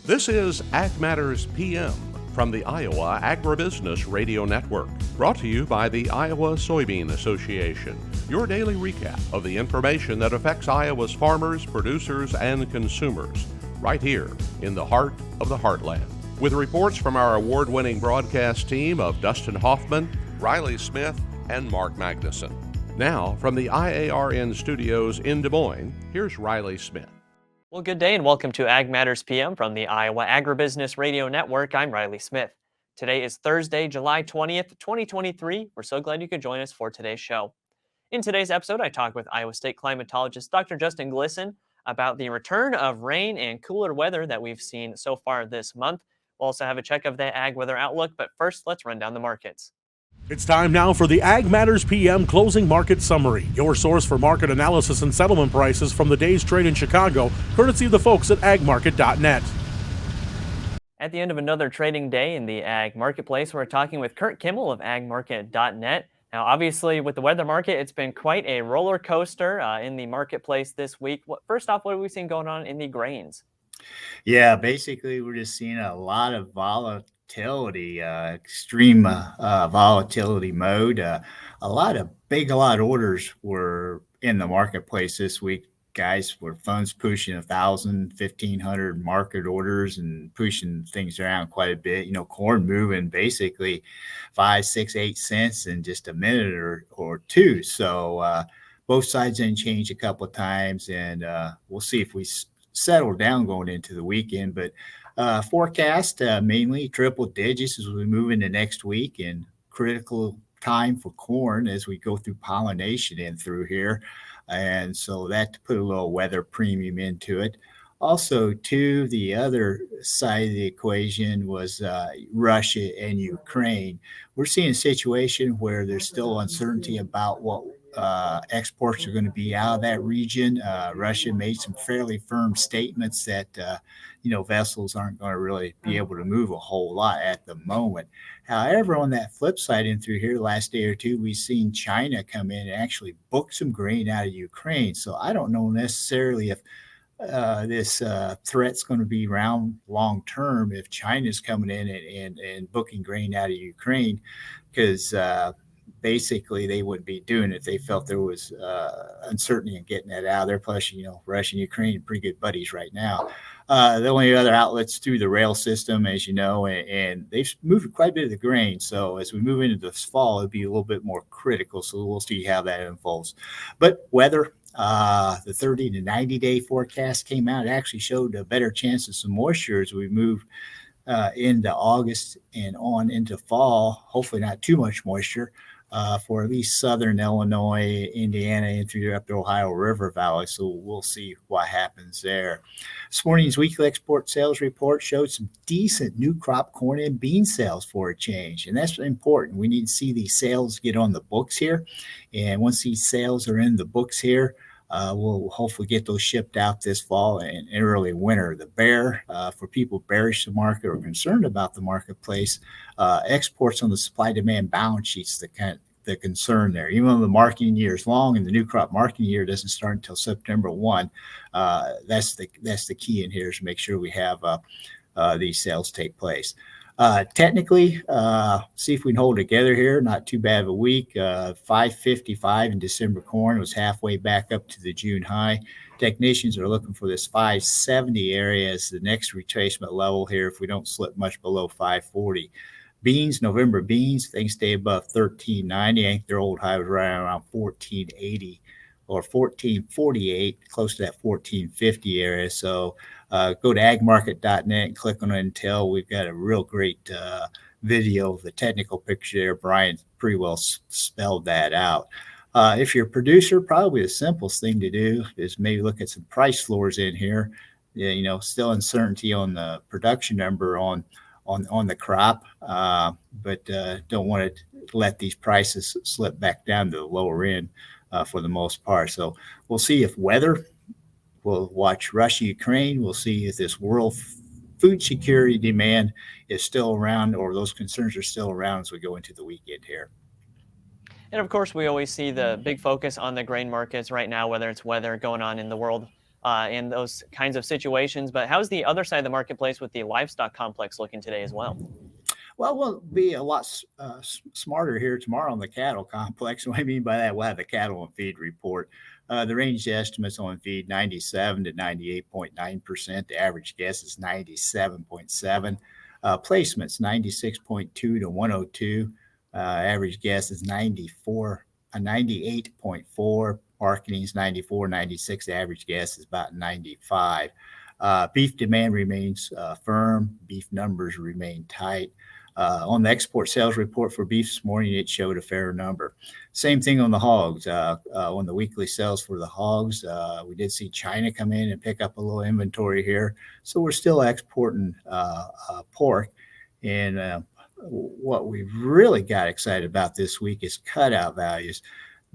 This is Ag Matters PM from the Iowa Agribusiness Radio Network, brought to you by the Iowa Soybean Association. Your daily recap of the information that affects Iowa's farmers, producers, and consumers, right here in the heart of the heartland. With reports from our award-winning broadcast team of Dustin Hoffman, Riley Smith, and Mark Magnuson. Now, from the IARN studios in Des Moines, here's Riley Smith. Well, good day and welcome to Ag Matters PM from the Iowa Agribusiness Radio Network. I'm Riley Smith. Today is Thursday, July 20th, 2023. We're so glad you could join us for today's show. In today's episode, I talk with Iowa State Climatologist Dr. Glisan about the return of rain and cooler weather that we've seen so far this month. We'll also have a check of the ag weather outlook, but first, let's run down the markets. It's time now for the Ag Matters PM Closing Market Summary, your source for market analysis and settlement prices from the day's trade in Chicago, courtesy of the folks at agmarket.net. At the end of another trading day in the ag marketplace, we're talking with Curt Kimmel of agmarket.net. Now, obviously, with the weather market, it's been quite a roller coaster in the marketplace this week. First off, what have we seen going on in the grains? Yeah, basically, we're just seeing a lot of volatility, extreme volatility mode. A lot of orders were in the marketplace this week. Guys were funds pushing 1,000, 1,500 market orders and pushing things around quite a bit. You know, corn moving basically 5, 6, 8 cents in just a minute or two. So both sides then changed a couple of times, and we'll see if we settle down going into the weekend. But forecast mainly triple digits as we move into next week, and critical time for corn as we go through pollination in through here. And so that to put a little weather premium into it. Also, to the other side of the equation was Russia and Ukraine. We're seeing a situation where there's still uncertainty about what exports are going to be out of that region. Russia made some fairly firm statements that, vessels aren't going to really be able to move a whole lot at the moment. However, on that flip side, in through here last day or two, we've seen China come in and actually book some grain out of Ukraine. So I don't know necessarily if this threat's going to be around long term if China's coming in and booking grain out of Ukraine, because basically they wouldn't be doing it if they felt there was uncertainty in getting that out there. Plus, Russia and Ukraine are pretty good buddies right now. The only other outlets through the rail system, as you know, and they've moved quite a bit of the grain. So as we move into this fall, it'll be a little bit more critical. So we'll see how that unfolds. But weather, the 30 to 90-day forecast came out. It actually showed a better chance of some moisture as we move into August and on into fall. Hopefully not too much moisture for at least southern Illinois, Indiana, and through up the Ohio River Valley. So we'll see what happens there. This morning's weekly export sales report showed some decent new crop corn and bean sales for a change. And that's important. We need to see these sales get on the books here. And once these sales are in the books here, we'll hopefully get those shipped out this fall and early winter. The bear, for people bearish the market or concerned about the marketplace, exports on the supply-demand balance sheets the concern there. Even though the marketing year is long and the new crop marketing year doesn't start until September 1, that's the key in here is to make sure we have these sales take place. Technically, see if we can hold together here. Not too bad of a week. 555 in December corn was halfway back up to the June high. Technicians are looking for this 570 area as the next retracement level here if we don't slip much below 540. Beans, November beans, things stay above 1390. I think their old high was right around 1480 or 1448, close to that 1450 area. So go to agmarket.net and click on Intel. We've got a real great video of the technical picture there. Brian pretty well spelled that out. If you're a producer, probably the simplest thing to do is maybe look at some price floors in here. Still uncertainty on the production number on the crop, but don't want to let these prices slip back down to the lower end for the most part. So we'll see if weather, we'll watch Russia, Ukraine. We'll see if this world food security demand is still around or those concerns are still around as we go into the weekend here. And of course, we always see the big focus on the grain markets right now, whether it's weather going on in the world in those kinds of situations. But how's the other side of the marketplace with the livestock complex looking today as well? Well, we'll be a lot smarter here tomorrow on the cattle complex. What I mean by that, we'll have the cattle and feed report. The range estimates on feed 97 to 98.9%. The average guess is 97.7. Placements 96.2 to 102. Average guess is 98.4. Marketing is 94, 96. The average guess is about 95. Beef demand remains firm. Beef numbers remain tight. On the export sales report for beef this morning, it showed a fair number. Same thing on the hogs. On the weekly sales for the hogs, we did see China come in and pick up a little inventory here. So we're still exporting pork. And what we've really got excited about this week is cutout values.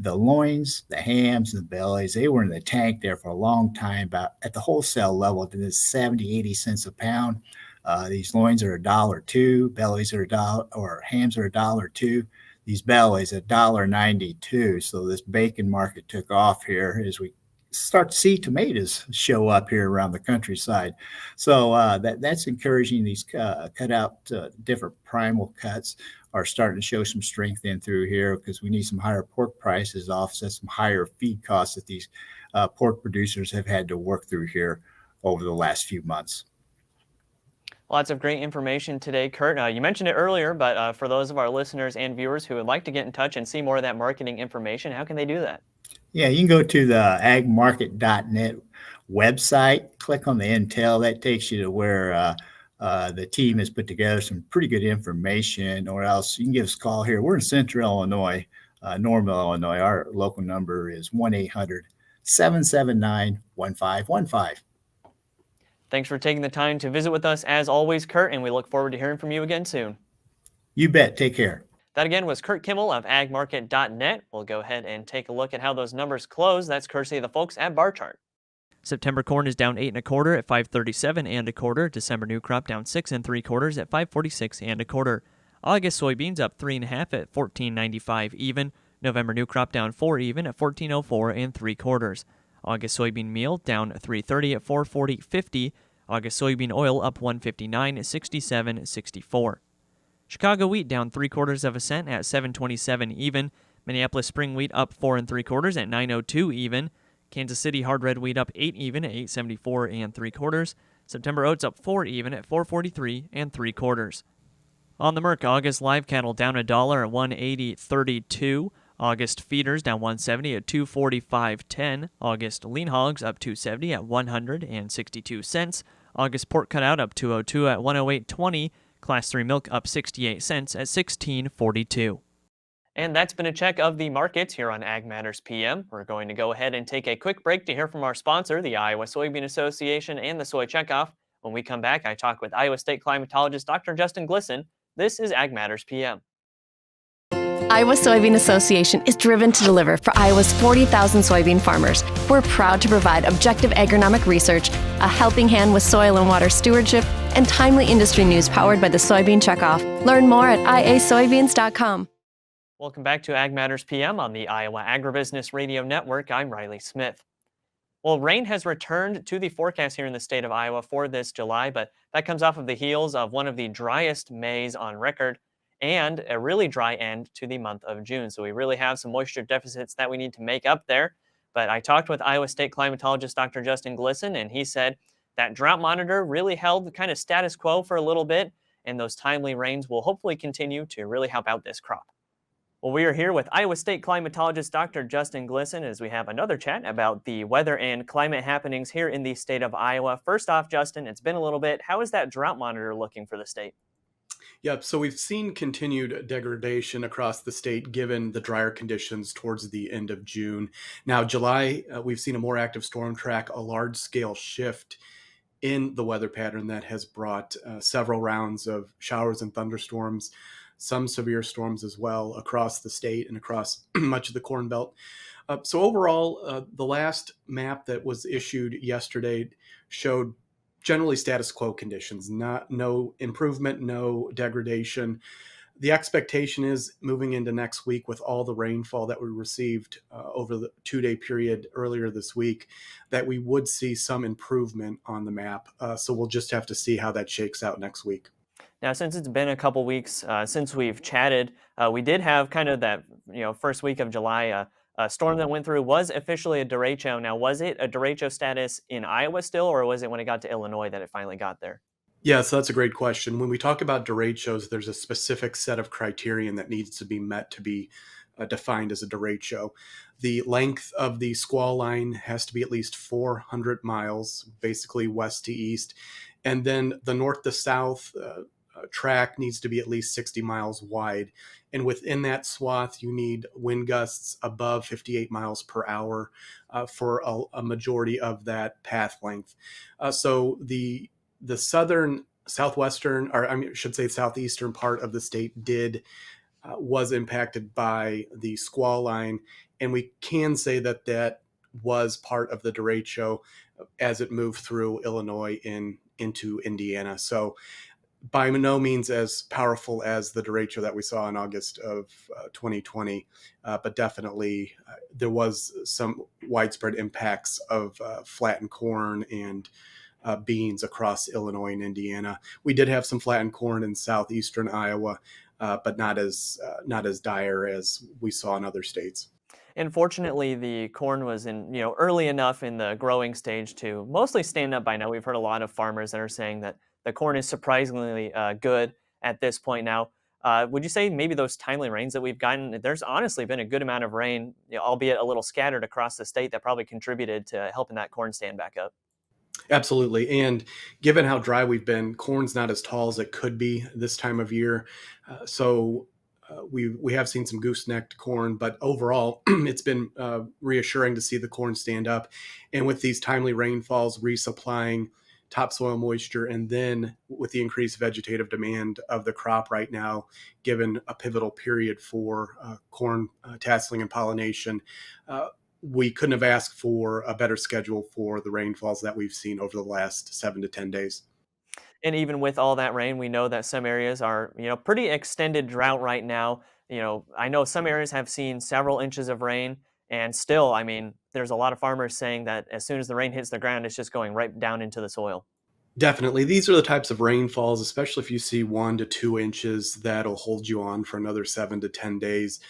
The loins, the hams, and the bellies, they were in the tank there for a long time, about at the wholesale level, to 70, 80 cents a pound. These loins are $1.02, bellies are $1, or hams are $1.02. These bellies $1.92. So this bacon market took off here as we start to see tomatoes show up here around the countryside. So that's encouraging. These cut out different primal cuts are starting to show some strength in through here, because we need some higher pork prices to offset some higher feed costs that these pork producers have had to work through here over the last few months. Lots of great information today, Curt. You mentioned it earlier, but for those of our listeners and viewers who would like to get in touch and see more of that marketing information, how can they do that? Yeah, you can go to the agmarket.net website, click on the Intel. That takes you to where the team has put together some pretty good information, or else you can give us a call here. We're in Central Illinois, Normal, Illinois. Our local number is 1-800-779-1515. Thanks for taking the time to visit with us as always, Curt, and we look forward to hearing from you again soon. You bet. Take care. That again was Curt Kimmel of agmarket.net. We'll go ahead and take a look at how those numbers close. That's courtesy of the folks at Bar Chart. September corn is down 8 1/4 at 537 1/4. December new crop down 6 3/4 at 546 1/4. August soybeans up 3 1/2 at 14.95 even. November new crop down 4 even at 14.04 3/4. August soybean meal down 3.30 at 440.50. August soybean oil up 1.59 at 67.64. Chicago wheat down 3/4 cent at 7.27 even. Minneapolis spring wheat up 4 3/4 at 9.02 even. Kansas City hard red wheat up 8 even at 8.74 3/4. September oats up 4 even at 4.43 3/4. On the Merc, August live cattle down $1 at 180.32. August feeders down 170 at 245.10. August lean hogs up 270 at 162 cents. August pork cutout up 202 at 108.20. Class 3 milk up 68 cents at 16.42. And that's been a check of the markets here on Ag Matters PM. We're going to go ahead and take a quick break to hear from our sponsor, the Iowa Soybean Association and the Soy Checkoff. When we come back, I talk with Iowa State Climatologist Dr. Justin Glisan. This is Ag Matters PM. Iowa Soybean Association is driven to deliver for Iowa's 40,000 soybean farmers. We're proud to provide objective agronomic research, a helping hand with soil and water stewardship, and timely industry news powered by the Soybean Checkoff. Learn more at iasoybeans.com. Welcome back to Ag Matters PM on the Iowa Agribusiness Radio Network. I'm Riley Smith. Well, rain has returned to the forecast here in the state of Iowa for this July, but that comes off of the heels of one of the driest Mays on record and a really dry end to the month of June. So we really have some moisture deficits that we need to make up there. But I talked with Iowa State Climatologist Dr. Justin Glisan, and he said that drought monitor really held kind of status quo for a little bit, and those timely rains will hopefully continue to really help out this crop. Well, we are here with Iowa State Climatologist Dr. Justin Glisan as we have another chat about the weather and climate happenings here in the state of Iowa. First off, Justin, it's been a little bit. How is that drought monitor looking for the state? Yep, so we've seen continued degradation across the state given the drier conditions towards the end of June. Now, July, we've seen a more active storm track, a large-scale shift in the weather pattern that has brought several rounds of showers and thunderstorms, some severe storms as well across the state and across much of the Corn Belt. So overall, the last map that was issued yesterday showed generally status quo conditions, no improvement, no degradation. The expectation is moving into next week with all the rainfall that we received over the 2-day period earlier this week, that we would see some improvement on the map. So we'll just have to see how that shakes out next week. Now, since it's been a couple weeks since we've chatted, we did have kind of that first week of July. A storm that went through was officially a derecho. Now, was it a derecho status in Iowa still, or was it when it got to Illinois that it finally got there? Yeah, so that's a great question. When we talk about derechos, there's a specific set of criterion that needs to be met to be defined as a derecho. The length of the squall line has to be at least 400 miles, basically west to east. And then the north to south track needs to be at least 60 miles wide. And within that swath, you need wind gusts above 58 miles per hour for a majority of that path length. So the southern, southwestern, or I should say southeastern part of the state was impacted by the squall line. And we can say that that was part of the derecho as it moved through Illinois into Indiana. So by no means as powerful as the derecho that we saw in August of 2020, but definitely there was some widespread impacts of flattened corn and beans across Illinois and Indiana. We did have some flattened corn in southeastern Iowa, but not as dire as we saw in other states. And fortunately, the corn was in early enough in the growing stage to mostly stand up by now. We've heard a lot of farmers that are saying that the corn is surprisingly good at this point now. Would you say maybe those timely rains that we've gotten, there's honestly been a good amount of rain, albeit a little scattered across the state, that probably contributed to helping that corn stand back up? Absolutely. And given how dry we've been, corn's not as tall as it could be this time of year. So we have seen some goosenecked corn, but overall, it's been reassuring to see the corn stand up. And with these timely rainfalls resupplying topsoil moisture, and then with the increased vegetative demand of the crop right now, given a pivotal period for corn tasseling and pollination, we couldn't have asked for a better schedule for the rainfalls that we've seen over the last 7 to 10 days. And even with all that rain, we know that some areas are, pretty extended drought right now. I know some areas have seen several inches of rain, and still, I mean, there's a lot of farmers saying that as soon as the rain hits the ground, it's just going right down into the soil. Definitely. These are the types of rainfalls, especially if you see 1 to 2 inches, that'll hold you on for another 7 to 10 days.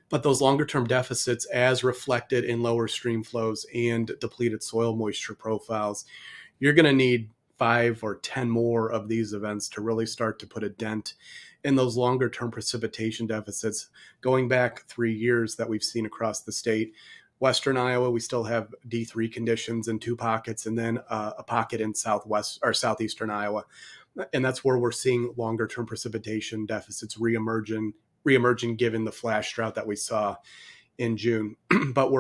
But those longer term deficits, as reflected in lower stream flows and depleted soil moisture profiles, you're going to need 5 or 10 more of these events to really start to put a dent in those longer term precipitation deficits. Going back 3 years that we've seen across the state, Western Iowa, we still have D3 conditions in 2 pockets, and then a pocket in southwest or southeastern Iowa. And that's where we're seeing longer term precipitation deficits reemerging given the flash drought that we saw in June. But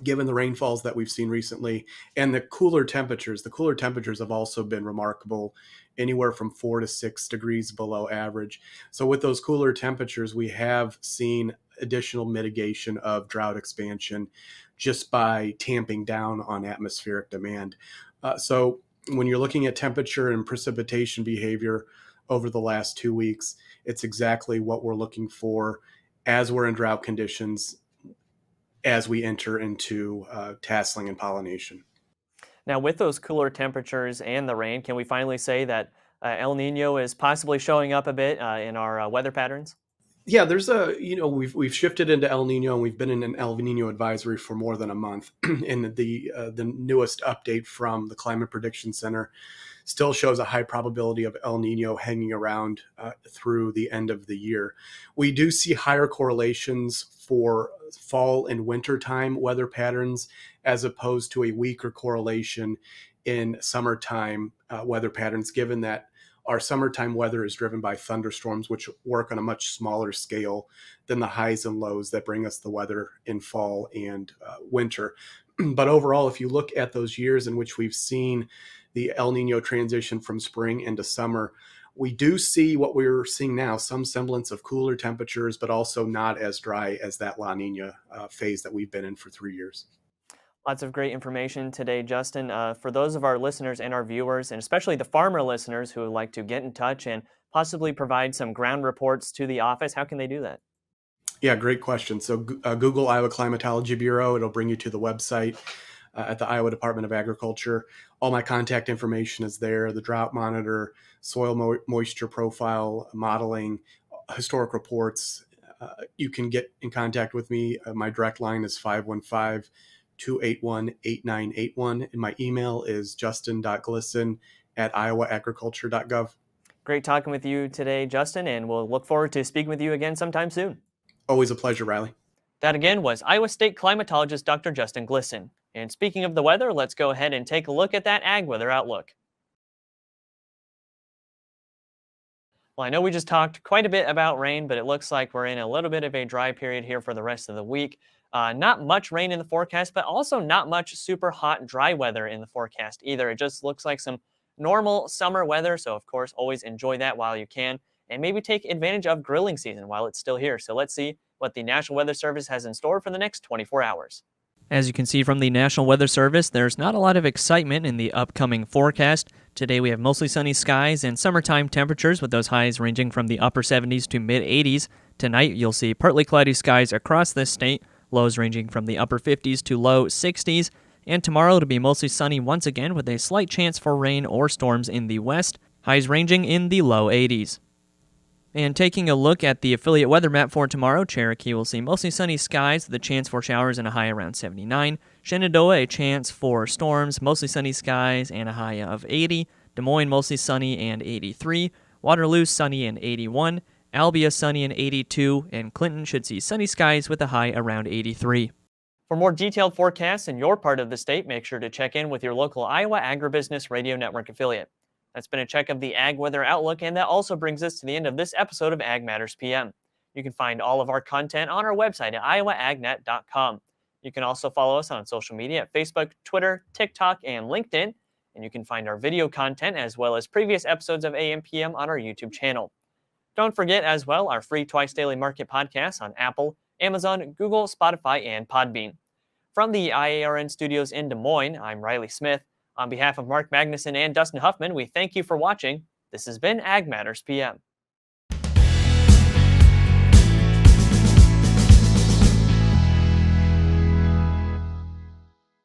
given the rainfalls that we've seen recently and the cooler temperatures have also been remarkable, anywhere from 4 to 6 degrees below average. So with those cooler temperatures, we have seen additional mitigation of drought expansion just by tamping down on atmospheric demand. So when you're looking at temperature and precipitation behavior over the last 2 weeks, it's exactly what we're looking for as we're in drought conditions as we enter into tasseling and pollination. Now, with those cooler temperatures and the rain, can we finally say that El Nino is possibly showing up a bit in our weather patterns? Yeah, there's we've shifted into El Nino, and we've been in an El Nino advisory for more than a month. And the newest update from the Climate Prediction Center still shows a high probability of El Nino hanging around through the end of the year. We do see higher correlations for fall and wintertime weather patterns as opposed to a weaker correlation in summertime weather patterns, given that our summertime weather is driven by thunderstorms, which work on a much smaller scale than the highs and lows that bring us the weather in fall and winter. But overall, if you look at those years in which we've seen the El Nino transition from spring into summer, we do see what we're seeing now, some semblance of cooler temperatures, but also not as dry as that La Nina phase that we've been in for 3 years. Lots of great information today, Justin. For those of our listeners and our viewers, and especially the farmer listeners who would like to get in touch and possibly provide some ground reports to the office, how can they do that? Yeah, great question. So Google Iowa Climatology Bureau. It'll bring you to the website at the Iowa Department of Agriculture. All my contact information is there, the drought monitor, soil moisture profile modeling, historic reports. You can get in contact with me. My direct line is 515-281-8981. And my email is justin.glisan@iowaagriculture.gov. Great talking with you today, Justin, and we'll look forward to speaking with you again sometime soon. Always a pleasure, Riley. That again was Iowa State Climatologist Dr. Justin Glisan. And speaking of the weather, let's go ahead and take a look at that ag weather outlook. Well, I know we just talked quite a bit about rain, but it looks like we're in a little bit of a dry period here for the rest of the week. Not much rain in the forecast, but also not much super hot, dry weather in the forecast either. It just looks like some normal summer weather. So, of course, always enjoy that while you can, and maybe take advantage of grilling season while it's still here. So let's see what the National Weather Service has in store for the next 24 hours. As you can see from the National Weather Service, there's not a lot of excitement in the upcoming forecast. Today we have mostly sunny skies and summertime temperatures with those highs ranging from the upper 70s to mid 80s. Tonight you'll see partly cloudy skies across this state, lows ranging from the upper 50s to low 60s. And tomorrow it'll be mostly sunny once again with a slight chance for rain or storms in the west, highs ranging in the low 80s. And taking a look at the affiliate weather map for tomorrow, Cherokee will see mostly sunny skies with a chance for showers and a high around 79. Shenandoah, a chance for storms, mostly sunny skies and a high of 80. Des Moines, mostly sunny and 83. Waterloo, sunny and 81. Albia, sunny and 82. And Clinton should see sunny skies with a high around 83. For more detailed forecasts in your part of the state, make sure to check in with your local Iowa Agribusiness Radio Network affiliate. That's been a check of the Ag Weather Outlook, and that also brings us to the end of this episode of Ag Matters PM. You can find all of our content on our website at iowaagnet.com. You can also follow us on social media at Facebook, Twitter, TikTok, and LinkedIn, and you can find our video content as well as previous episodes of AMPM on our YouTube channel. Don't forget as well our free Twice Daily Market podcasts on Apple, Amazon, Google, Spotify, and Podbean. From the IARN studios in Des Moines, I'm Riley Smith. On behalf of Mark Magnuson and Dustin Huffman, we thank you for watching. This has been Ag Matters PM.